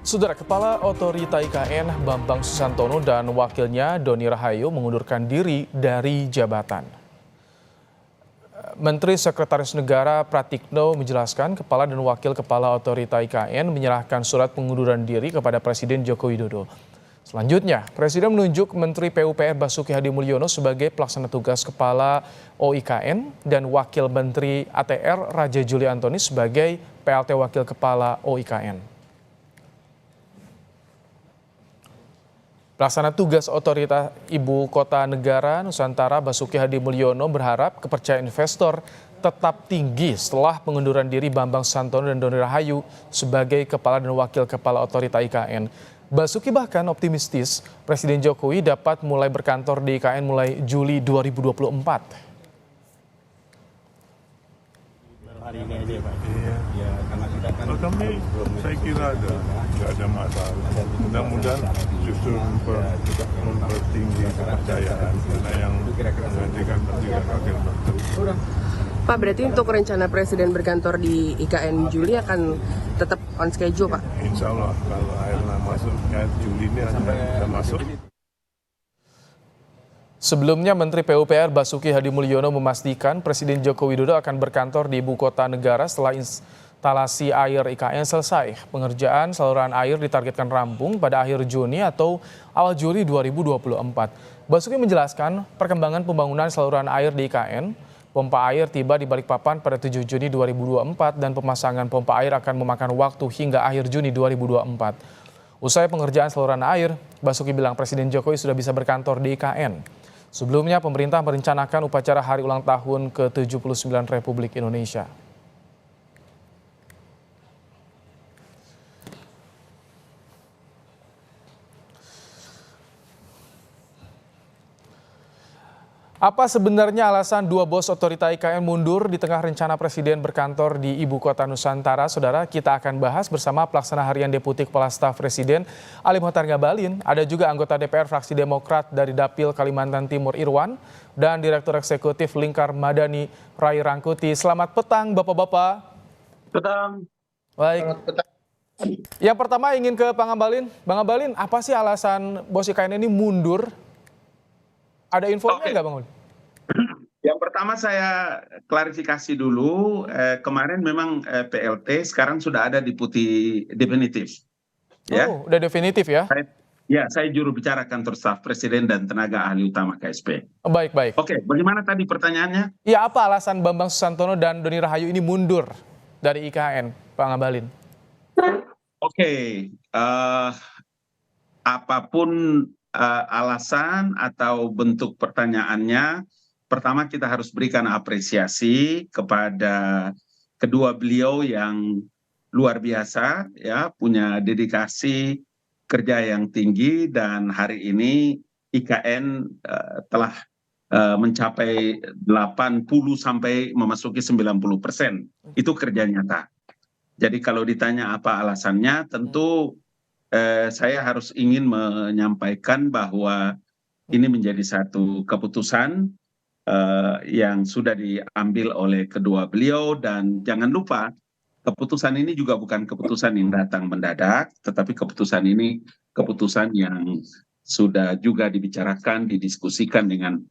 Saudara Kepala Otorita IKN Bambang Susantono dan wakilnya Doni Rahayu mengundurkan diri dari jabatan. Menteri Sekretaris Negara Pratikno menjelaskan Kepala dan Wakil Kepala Otorita IKN menyerahkan surat pengunduran diri kepada Presiden Joko Widodo. Selanjutnya, Presiden menunjuk Menteri PUPR Basuki Hadi Mulyono sebagai pelaksana tugas Kepala OIKN dan Wakil Menteri ATR Raja Juli Antoni sebagai PLT Wakil Kepala OIKN. Pelaksana tugas Otorita Ibu Kota Negara Nusantara Basuki Hadi Mulyono berharap kepercayaan investor tetap tinggi setelah pengunduran diri Bambang Susantono dan Doni Rahayu sebagai Kepala dan Wakil Kepala Otorita IKN. Basuki bahkan optimistis Presiden Jokowi dapat mulai berkantor di IKN mulai Juli 2024. Hari ini aja Pak. Iya. Ya, karena kita kan Kalau kami saya kira nggak ada masalah. Mudah-mudahan justru mempertinggi kepercayaan karena yang menggantikan pendidikan wakil menteri. Pak, berarti untuk rencana Presiden berkantor di IKN Juli akan tetap on schedule, Pak? Insya Allah kalau akhirnya masuk Juli ini akan masuk. Sebelumnya, Menteri PUPR Basuki Hadi Mulyono memastikan Presiden Joko Widodo akan berkantor di Ibu Kota Negara setelah instalasi air IKN selesai. Pengerjaan saluran air ditargetkan rampung pada akhir Juni atau awal Juli 2024. Basuki menjelaskan perkembangan pembangunan saluran air di IKN. Pompa air tiba di Balikpapan pada 7 Juni 2024 dan pemasangan pompa air akan memakan waktu hingga akhir Juni 2024. Usai pengerjaan saluran air, Basuki bilang Presiden Jokowi sudah bisa berkantor di IKN. Sebelumnya, pemerintah merencanakan upacara hari ulang tahun ke-79 Republik Indonesia. Apa sebenarnya alasan dua bos Otorita IKN mundur di tengah rencana Presiden berkantor di Ibu Kota Nusantara? Saudara, kita akan bahas bersama Pelaksana Harian Deputi Kepala Staf Presiden Ali Mokhtar Ngabalin. Ada juga anggota DPR fraksi Demokrat dari Dapil Kalimantan Timur Irwan dan Direktur Eksekutif Lingkar Madani Ray Rangkuti. Selamat petang Bapak-Bapak. petang. Baik. Selamat petang. Yang pertama ingin ke Bang Ngabalin. Bang Ngabalin, apa sih alasan bos IKN ini mundur? Ada infonya nggak Bang Ngabalin? Yang pertama saya klarifikasi dulu, kemarin memang PLT sekarang sudah ada di putih definitif. Ya, Oh, udah definitif ya? saya juru bicara kantor staf presiden dan tenaga ahli utama KSP. Baik, baik. Oke, bagaimana tadi pertanyaannya? Ya, apa alasan Bambang Susantono dan Doni Rahayu ini mundur dari IKN, Pak Ngabalin? Oke, apapun alasan atau bentuk pertanyaannya, pertama kita harus berikan apresiasi kepada kedua beliau yang luar biasa, ya, punya dedikasi kerja yang tinggi dan hari ini IKN telah mencapai 80 sampai memasuki 90%. Itu kerja nyata. Jadi kalau ditanya apa alasannya, tentu saya harus ingin menyampaikan bahwa ini menjadi satu keputusan yang sudah diambil oleh kedua beliau dan jangan lupa keputusan ini juga bukan keputusan yang datang mendadak, tetapi keputusan ini keputusan yang sudah juga dibicarakan, didiskusikan dengan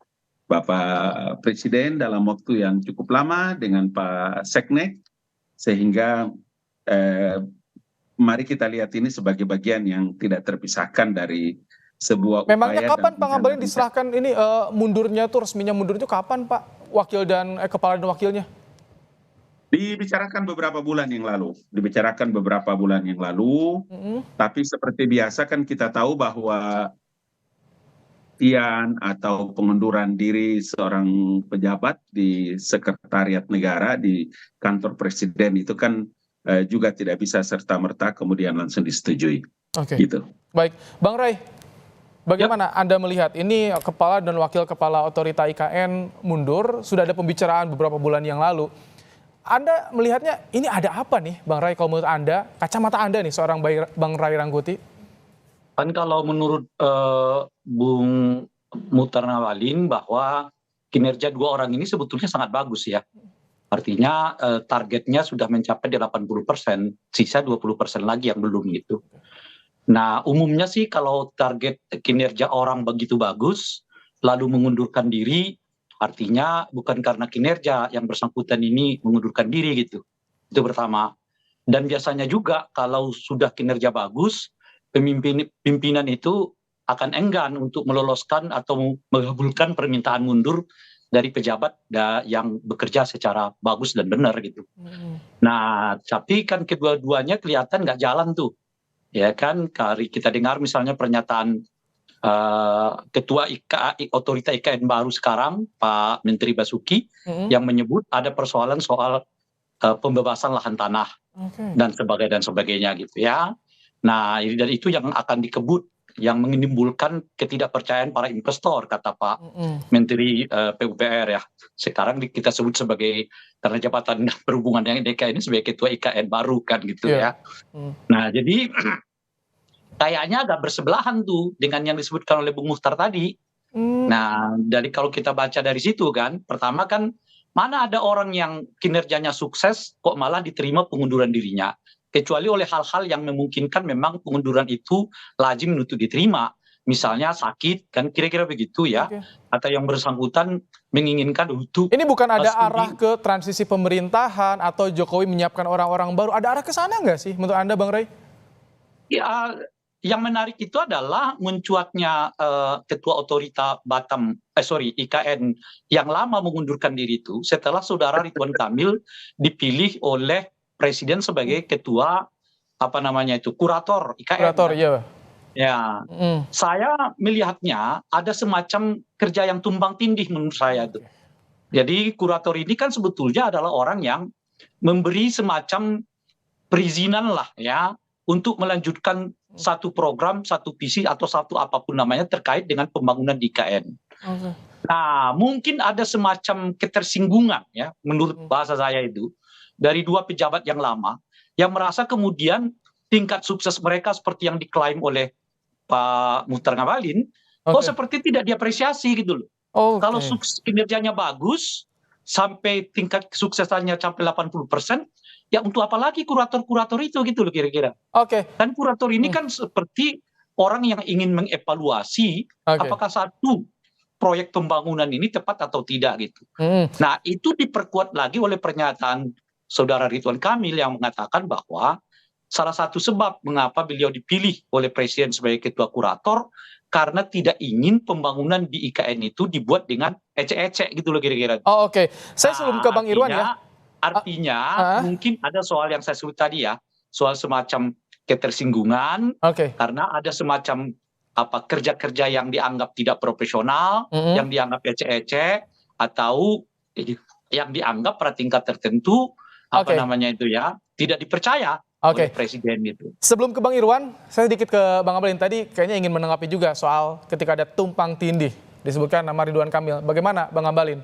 Bapak Presiden dalam waktu yang cukup lama dengan Pak Seknek, sehingga mari kita lihat ini sebagai bagian yang tidak terpisahkan dari sebuah upaya. Memangnya kapan Pak Ngabalin diserahkan ini mundurnya tuh, resminya mundur itu kapan Pak? Wakil dan kepala dan wakilnya? Dibicarakan beberapa bulan yang lalu, tapi seperti biasa kan kita tahu bahwa atau pengunduran diri seorang pejabat di sekretariat negara di kantor presiden itu kan juga tidak bisa serta-merta kemudian langsung disetujui. Oke. Gitu. Baik, Bang Ray, bagaimana Anda melihat ini kepala dan wakil kepala Otorita IKN mundur? Sudah ada pembicaraan beberapa bulan yang lalu. Anda melihatnya ini ada apa nih, Bang Ray? Kalau menurut Anda, kacamata Anda nih seorang Bang Ray Rangkuti? Kan kalau menurut Bung Mokhtar Ngabalin bahwa kinerja dua orang ini sebetulnya sangat bagus ya. Artinya targetnya sudah mencapai 80%, sisa 20% lagi yang belum gitu. Nah, umumnya sih kalau target kinerja orang begitu bagus, lalu mengundurkan diri, artinya bukan karena kinerja yang bersangkutan ini mengundurkan diri gitu. Itu pertama. Dan biasanya juga kalau sudah kinerja bagus, pimpinan itu akan enggan untuk meloloskan atau mengabulkan permintaan mundur dari pejabat yang bekerja secara bagus dan benar gitu. Nah, tapi kan kedua-duanya kelihatan nggak jalan tuh. Ya kan, kita dengar misalnya pernyataan Ketua Otorita IKN baru sekarang, Pak Menteri Basuki, yang menyebut ada persoalan soal pembebasan lahan tanah dan sebagainya gitu ya. Nah, dan itu yang akan dikebut, yang menimbulkan ketidakpercayaan para investor, kata Pak Menteri PUPR ya. Sekarang kita sebut sebagai, karena jabatan berhubungan dengan DKI ini sebagai Ketua IKN baru kan gitu ya. Nah, jadi kayaknya agak bersebelahan tuh dengan yang disebutkan oleh Bung Muhtar tadi. Nah, kalau kita baca dari situ kan, pertama kan mana ada orang yang kinerjanya sukses kok malah diterima pengunduran dirinya. Kecuali oleh hal-hal yang memungkinkan memang pengunduran itu lazim untuk diterima. Misalnya sakit, kan kira-kira begitu ya. Atau yang bersangkutan menginginkan untuk... Ini bukan ada arah ke transisi pemerintahan atau Jokowi menyiapkan orang-orang baru. Ada arah ke sana nggak sih menurut Anda, Bang Ray? Ya, yang menarik itu adalah mencuatnya Ketua Otorita IKN yang lama mengundurkan diri itu setelah saudara Ridwan Kamil dipilih oleh Presiden sebagai ketua kurator IKN. Kurator, iya. Ya, saya melihatnya ada semacam kerja yang tumbang tindih menurut saya itu. Jadi kurator ini kan sebetulnya adalah orang yang memberi semacam perizinan lah ya untuk melanjutkan satu program, satu visi atau satu apapun namanya terkait dengan pembangunan di IKN. Nah, mungkin ada semacam ketersinggungan ya menurut bahasa saya itu dari dua pejabat yang lama yang merasa kemudian tingkat sukses mereka seperti yang diklaim oleh Pak Muhtar Ngabalin, kok seperti tidak diapresiasi gitu loh. Kalau kinerjanya bagus, sampai tingkat kesuksesannya sampai 80%, ya untuk apa lagi kurator-kurator itu gitu loh kira-kira. Dan kurator ini kan seperti orang yang ingin mengevaluasi apakah satu proyek pembangunan ini tepat atau tidak gitu. Nah, itu diperkuat lagi oleh pernyataan Saudara Ridwan Kamil yang mengatakan bahwa salah satu sebab mengapa beliau dipilih oleh Presiden sebagai ketua kurator karena tidak ingin pembangunan di IKN itu dibuat dengan ecek-ecek gitu loh kira-kira. Saya sebelum ke Bang Irwan ya. Artinya mungkin ada soal yang saya sebut tadi ya, soal semacam ketersinggungan karena ada semacam kerja-kerja yang dianggap tidak profesional, yang dianggap ecek-ecek atau yang dianggap pada tingkat tertentu tidak dipercaya oleh Presiden itu. Sebelum ke Bang Irwan, saya sedikit ke Bang Ngabalin tadi kayaknya ingin menanggapi juga soal ketika ada tumpang tindih disebutkan nama Ridwan Kamil. Bagaimana Bang Ngabalin?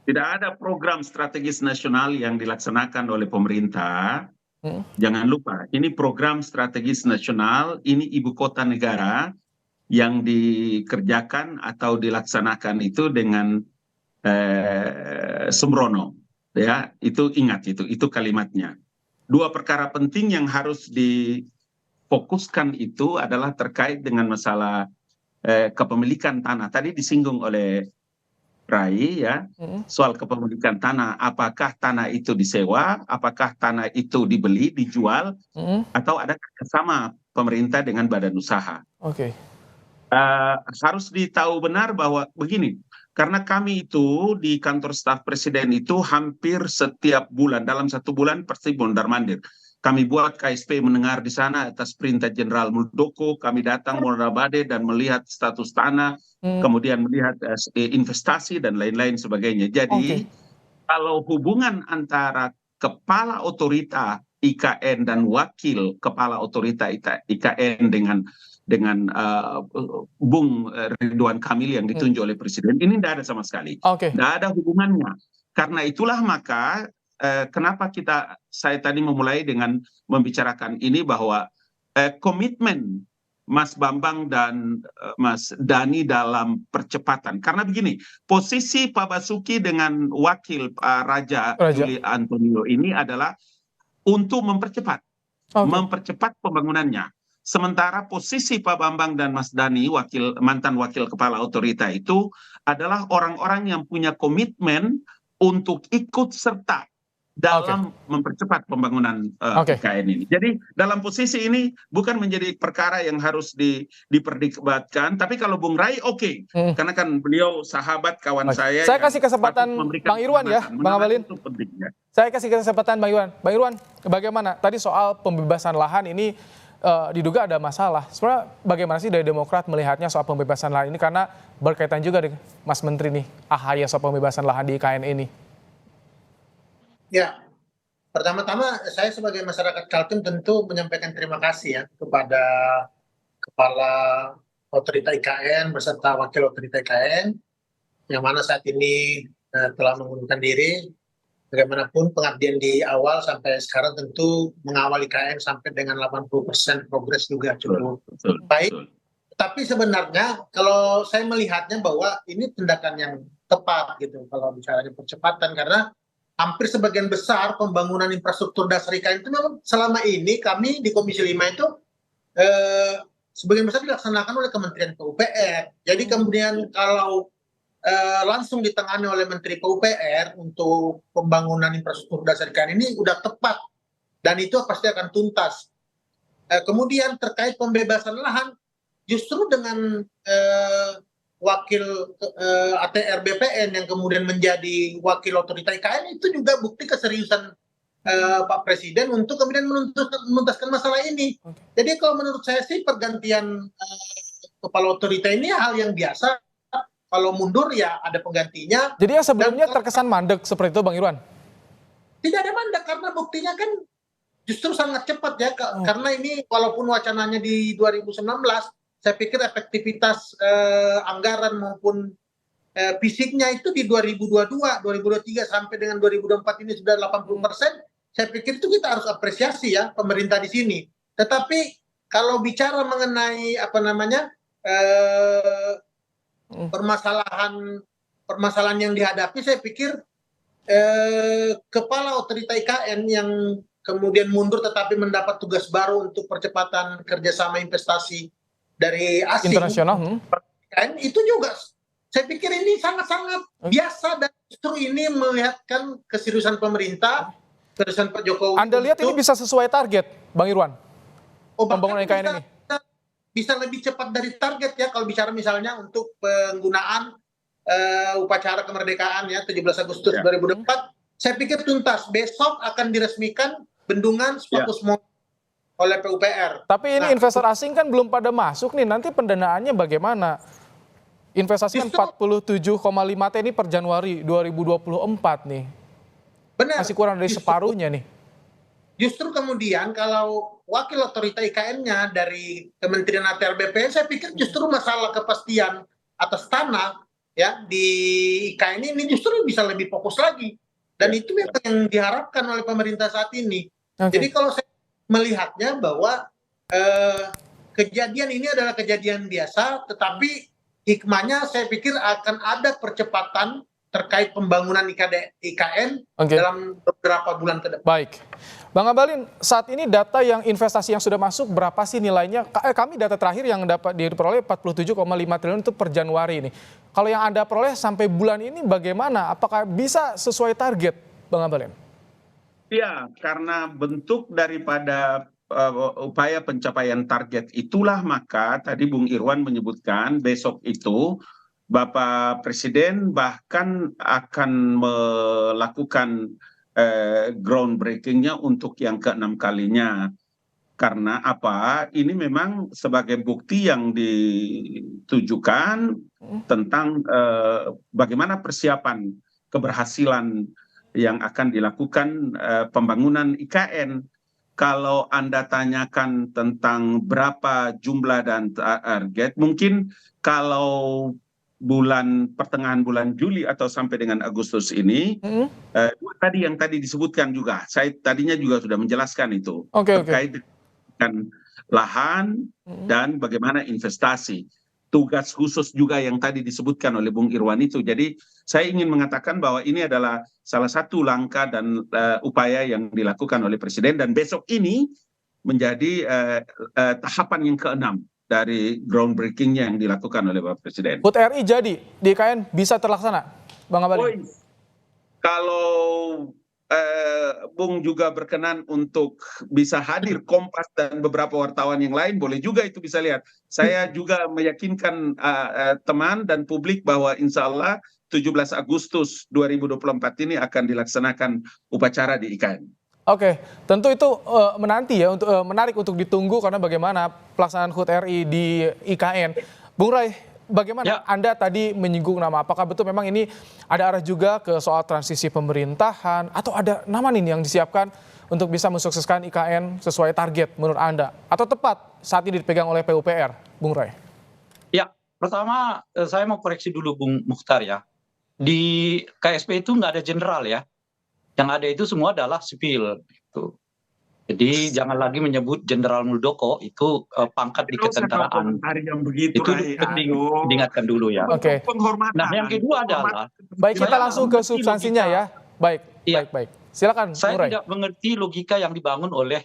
Tidak ada program strategis nasional yang dilaksanakan oleh pemerintah. Jangan lupa, ini program strategis nasional, ini ibu kota negara yang dikerjakan atau dilaksanakan itu dengan sembrono. Ya, itu ingat itu kalimatnya. Dua perkara penting yang harus difokuskan itu adalah terkait dengan masalah kepemilikan tanah. Tadi disinggung oleh Rai ya, soal kepemilikan tanah. Apakah tanah itu disewa, apakah tanah itu dibeli, dijual, atau ada kerjasama pemerintah dengan badan usaha. Harus ditahu benar bahwa begini, karena kami itu di kantor staf presiden itu hampir setiap bulan, dalam satu bulan pasti mondar-mandir. Kami buat KSP mendengar di sana atas perintah Jenderal Muldoko, kami datang Monarabade dan melihat status tanah, kemudian melihat investasi dan lain-lain sebagainya. Jadi kalau hubungan antara kepala otorita IKN dan wakil kepala otorita IKN dengan Bung Ridwan Kamil yang ditunjuk oleh Presiden, ini tidak ada sama sekali. Tidak ada hubungannya. Karena itulah maka kenapa saya tadi memulai dengan membicarakan ini bahwa komitmen Mas Bambang dan Mas Dhani dalam percepatan. Karena begini, posisi Pak Basuki dengan wakil Raja Juli Antonio ini adalah untuk mempercepat pembangunannya. Sementara posisi Pak Bambang dan Mas Dhani, mantan wakil kepala otorita itu adalah orang-orang yang punya komitmen untuk ikut serta dalam mempercepat pembangunan IKN ini. Jadi dalam posisi ini bukan menjadi perkara yang harus diperdebatkan, tapi kalau Bung Rai karena kan beliau sahabat kawan saya. Saya kasih kesempatan Bang Irwan ya, Bang Abalin. Saya kasih kesempatan Bang Irwan. Bang Irwan, bagaimana tadi soal pembebasan lahan ini diduga ada masalah. Sebenarnya bagaimana sih dari Demokrat melihatnya soal pembebasan lahan ini, karena berkaitan juga dengan Mas Menteri nih, AHY soal pembebasan lahan di IKN ini. Ya, pertama-tama saya sebagai masyarakat Kaltim tentu menyampaikan terima kasih ya kepada Kepala Otorita IKN beserta Wakil Otorita IKN yang mana saat ini telah mengundurkan diri. Bagaimanapun pengabdian di awal sampai sekarang tentu mengawal IKN sampai dengan 80% progres juga cukup baik. Tapi sebenarnya kalau saya melihatnya bahwa ini tindakan yang tepat gitu kalau bicaranya percepatan, karena hampir sebagian besar pembangunan infrastruktur dasar IKN itu memang selama ini kami di Komisi 5 itu sebagian besar dilaksanakan oleh Kementerian PUPR. Jadi kemudian kalau langsung ditangani oleh Menteri PUPR untuk pembangunan infrastruktur dasar IKN ini udah tepat dan itu pasti akan tuntas. Kemudian terkait pembebasan lahan, justru dengan wakil ATR BPN yang kemudian menjadi wakil otorita IKN itu juga bukti keseriusan Pak Presiden untuk kemudian menuntaskan masalah ini. Jadi kalau menurut saya sih pergantian kepala otorita ini hal yang biasa. Kalau mundur ya ada penggantinya. Jadi yang sebelumnya terkesan mandek seperti itu Bang Irwan? Tidak ada mandek karena buktinya kan justru sangat cepat ya. Karena ini walaupun wacananya di 2019, saya pikir efektivitas anggaran maupun fisiknya itu di 2022, 2023 sampai dengan 2024 ini sudah 80%. Saya pikir itu kita harus apresiasi ya pemerintah di sini. Tetapi kalau bicara mengenai permasalahan yang dihadapi, saya pikir kepala otorita IKN yang kemudian mundur tetapi mendapat tugas baru untuk percepatan kerjasama investasi dari asing internasional itu juga saya pikir ini sangat-sangat biasa dan justru ini melihatkan keseriusan pemerintah, keseriusan Pak Jokowi. Anda lihat ini bisa sesuai target Bang Irwan pembangunan IKN ini? Bisa lebih cepat dari target ya kalau bicara misalnya untuk penggunaan upacara kemerdekaan ya 17 Agustus 2004, saya pikir tuntas. Besok akan diresmikan bendungan Sepakus oleh PUPR. Tapi ini investor asing kan belum pada masuk nih, nanti pendanaannya bagaimana? Investasi kan 47,5 T ini per Januari 2024 nih. Benar. Masih kurang dari separuhnya nih. Justru kemudian kalau wakil otorita IKN-nya dari Kementerian ATR BPN, saya pikir justru masalah kepastian atas tanah ya di IKN ini justru bisa lebih fokus lagi. Dan itu memang yang diharapkan oleh pemerintah saat ini. Jadi kalau saya melihatnya bahwa kejadian ini adalah kejadian biasa, tetapi hikmahnya saya pikir akan ada percepatan terkait pembangunan IKN dalam beberapa bulan ke depan. Baik. Bang Abalin, saat ini data yang investasi yang sudah masuk berapa sih nilainya? Kami data terakhir yang dapat diperoleh 47,5 triliun itu per Januari ini. Kalau yang Anda peroleh sampai bulan ini bagaimana? Apakah bisa sesuai target, Bang Abalin? Ya, karena bentuk daripada upaya pencapaian target itulah maka tadi Bung Irwan menyebutkan besok itu Bapak Presiden bahkan akan melakukan groundbreaking-nya untuk yang ke-6 kalinya. Karena apa? Ini memang sebagai bukti yang ditujukan tentang bagaimana persiapan keberhasilan yang akan dilakukan pembangunan IKN. Kalau Anda tanyakan tentang berapa jumlah dan target, mungkin kalau pertengahan bulan Juli atau sampai dengan Agustus ini, tadi yang tadi disebutkan juga, saya tadinya juga sudah menjelaskan itu terkait dengan lahan dan bagaimana investasi. Tugas khusus juga yang tadi disebutkan oleh Bung Irwan itu. Jadi saya ingin mengatakan bahwa ini adalah salah satu langkah dan upaya yang dilakukan oleh Presiden, dan besok ini menjadi tahapan yang keenam dari groundbreaking-nya yang dilakukan oleh Bapak Presiden. HUT RI jadi di IKN bisa terlaksana, Bang Abalin? Kalau Bung juga berkenan untuk bisa hadir, Kompas dan beberapa wartawan yang lain, boleh juga itu bisa lihat. Saya juga meyakinkan teman dan publik bahwa insya Allah 17 Agustus 2024 ini akan dilaksanakan upacara di IKN. Oke, tentu itu menanti ya, untuk menarik untuk ditunggu karena bagaimana pelaksanaan HUT RI di IKN. Bung Ray, bagaimana Ya. Anda tadi menyinggung nama? Apakah betul memang ini ada arah juga ke soal transisi pemerintahan atau ada nama nih yang disiapkan untuk bisa mensukseskan IKN sesuai target menurut Anda? Atau tepat saat ini dipegang oleh PUPR, Bung Ray? Ya, pertama saya mau koreksi dulu Bung Mukhtar ya. Di KSP itu nggak ada jenderal ya. Yang ada itu semua adalah sipil. Gitu. Jadi jangan lagi menyebut Jenderal Muldoko itu pangkat di ketentaraan. Yang begitu, Itu penting diingatkan dulu ya. Oke. Penghormatan. Nah, yang kedua adalah Baik, kita Saya langsung ke mengerti substansinya logika. ya. Baik, Iya. baik. Silakan, saya Bung Ray. tidak mengerti logika yang dibangun oleh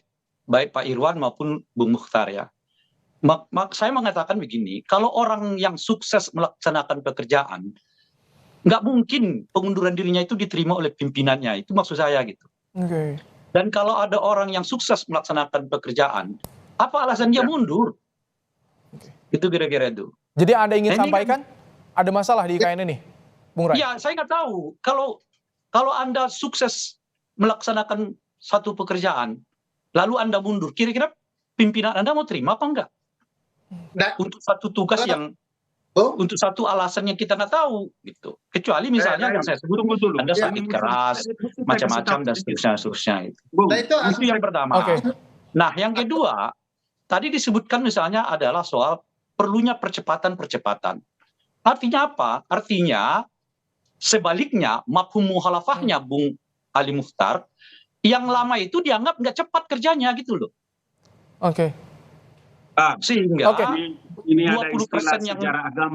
baik Pak Irwan maupun Bung Mukhtar ya. Saya mengatakan begini, kalau orang yang sukses melaksanakan pekerjaan, nggak mungkin pengunduran dirinya itu diterima oleh pimpinannya. Itu maksud saya gitu. Oke. Dan kalau ada orang yang sukses melaksanakan pekerjaan, apa alasan dia mundur? Itu kira-kira itu. Jadi Anda ingin Nah, ini sampaikan ada masalah di IKN ini, Bung Ray? Ya, saya nggak tahu. Kalau Anda sukses melaksanakan satu pekerjaan, lalu Anda mundur, kira-kira pimpinan Anda mau terima apa enggak? Nah, Untuk satu tugas yang, untuk satu alasan yang kita nggak tahu, gitu. Kecuali misalnya yang saya sebut, Anda sakit keras, macam-macam dan seterusnya. nah itu Itu yang pertama. Oke. Nah, yang kedua, tadi disebutkan misalnya adalah soal perlunya percepatan. Artinya apa? Artinya sebaliknya, mafhum mukhalafahnya Bung Ali Mukhtar, yang lama itu dianggap nggak cepat kerjanya gitu loh. Oke. Sehingga Oke. Ini 20%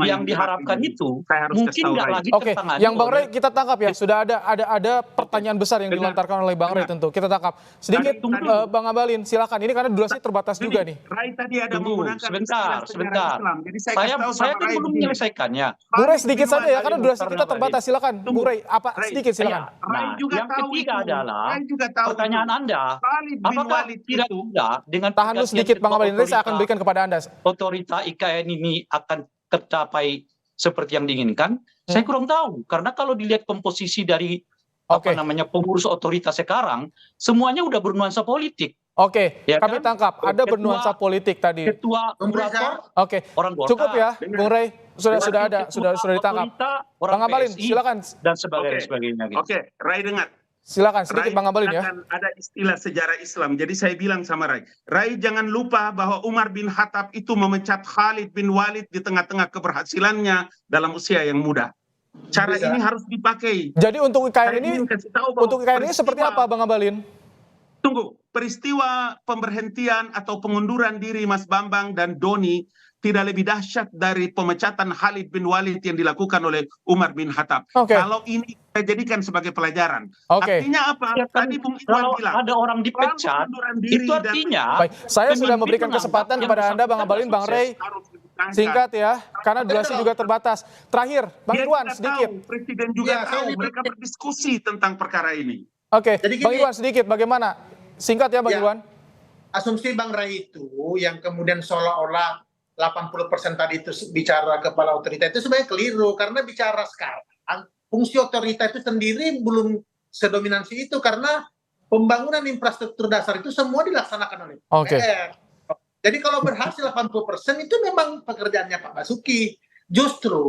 yang diharapkan itu mungkin nggak lagi Oke, tertangani yang Bang Ray oleh- kita tangkap ya. Sudah ada pertanyaan besar yang dilontarkan oleh Bang Ray tentu. Kita tangkap. Sedikit Bang Abalin, silakan. Ini karena durasi terbatas juga nih. Rai tadi ada Tunggu, menggunakan sebentar. istilah sejarah Islam. Jadi Saya kasih tahu kan sama Rai belum begini. menyelesaikannya. Bung Ray sedikit saja ya, karena durasi Karena kita terbatas. Silakan, Bung Ray. Apa Ray, sedikit silakan. Iya. Rai Nah, juga yang tahu ketiga itu. adalah Rai juga tahu pertanyaan itu. Anda, Khalid bin apakah Walid tidak itu. tidak dengan Tahan dulu pergantian sedikit Bang ketua Abalin. Nanti saya akan otorita- berikan kepada Anda. otorita IKN ini akan tercapai seperti yang diinginkan, saya kurang tahu. Karena kalau dilihat komposisi dari Oke. pengurus otoritas sekarang, semuanya udah bernuansa politik. Oke, Ya kami kan? tangkap. Ada Ketua- bernuansa politik tadi. Ketua Pemerintah. kurator, Oke, orang Golkar. cukup ya, Bung Ray. Sudah ada, Ketua sudah ditangkap. otorita, orang Bang Abalin, PSI, silakan. dan sebagainya. Oke. sebagainya gitu. Oke, Rai dengar. Silakan sedikit Rai Bang Abalin ya. akan ada istilah sejarah Islam. Jadi saya bilang sama Rai jangan lupa bahwa Umar bin Khattab itu memecat Khalid bin Walid di tengah-tengah keberhasilannya dalam usia yang muda. Cara Bisa. ini harus dipakai. Jadi untuk IKN Saya ini, ingin kasih tahu bahwa untuk IKN ini seperti apa Bang Abalin? Tunggu, peristiwa pemberhentian atau pengunduran diri Mas Bambang dan Doni tidak lebih dahsyat dari pemecatan Khalid bin Walid yang dilakukan oleh Umar bin Khattab. Oke. Kalau ini kita jadikan sebagai pelajaran. Oke. Artinya apa? Ya kan, Tadi Bung Iwan kalau bilang. ada orang dipecat, pengunduran diri itu dan- artinya Baik, saya sudah pemimpin memberikan menganggap kesempatan yang kepada Anda Bang bersangkutan Abalin, Bang Ray. harus dipertahankan. Singkat ya, karena durasi juga terbatas. Terakhir, Bang Dia Irwan juga sedikit. tahu, Presiden juga Ya, saya tahu. ini- Mereka berdiskusi tentang perkara ini. Oke, Jadi Bang gini- Irwan sedikit. Bagaimana? Singkat ya Bang Ya. Irwan. Asumsi Bang Ray itu yang kemudian seolah-olah 80% tadi itu bicara kepala otorita itu sebenarnya keliru, karena bicara sekarang fungsi otorita itu sendiri belum sedominansi itu, karena pembangunan infrastruktur dasar itu semua dilaksanakan oleh Oke. DPR. Jadi kalau berhasil 80% itu memang pekerjaannya Pak Basuki. Justru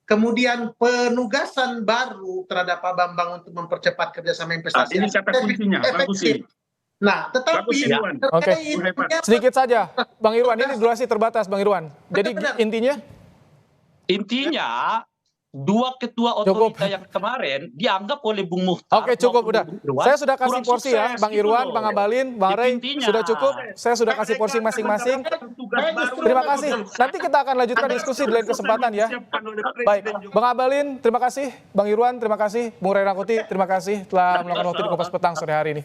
kemudian penugasan baru terhadap Pak Bambang untuk mempercepat kerjasama investasi. Ini kata kuncinya, bagus ini. Nah, tetapi Bagus, Irwan. Oke. terkait Sedikit saja, Bang Irwan. Ini durasi terbatas, Bang Irwan. Jadi Benar. intinya dua ketua Cukup. otorita yang kemarin dianggap oleh Bung Mukhtar. Oke, cukup maupun udah. Bung Irwan Saya sudah kasih kurang porsi ya, sukses Bang gitu Irwan, loh. Bang Abalin, Bang Ray. Intinya. Sudah cukup. Saya sudah kasih porsi masing-masing. Terima kasih. Nanti kita akan lanjutkan diskusi di lain kesempatan ya. Baik, Bang Abalin, terima kasih. Bang Irwan, terima kasih. Bung Ray Rangkuti, terima kasih telah meluangkan waktu di Kompas Petang sore hari ini.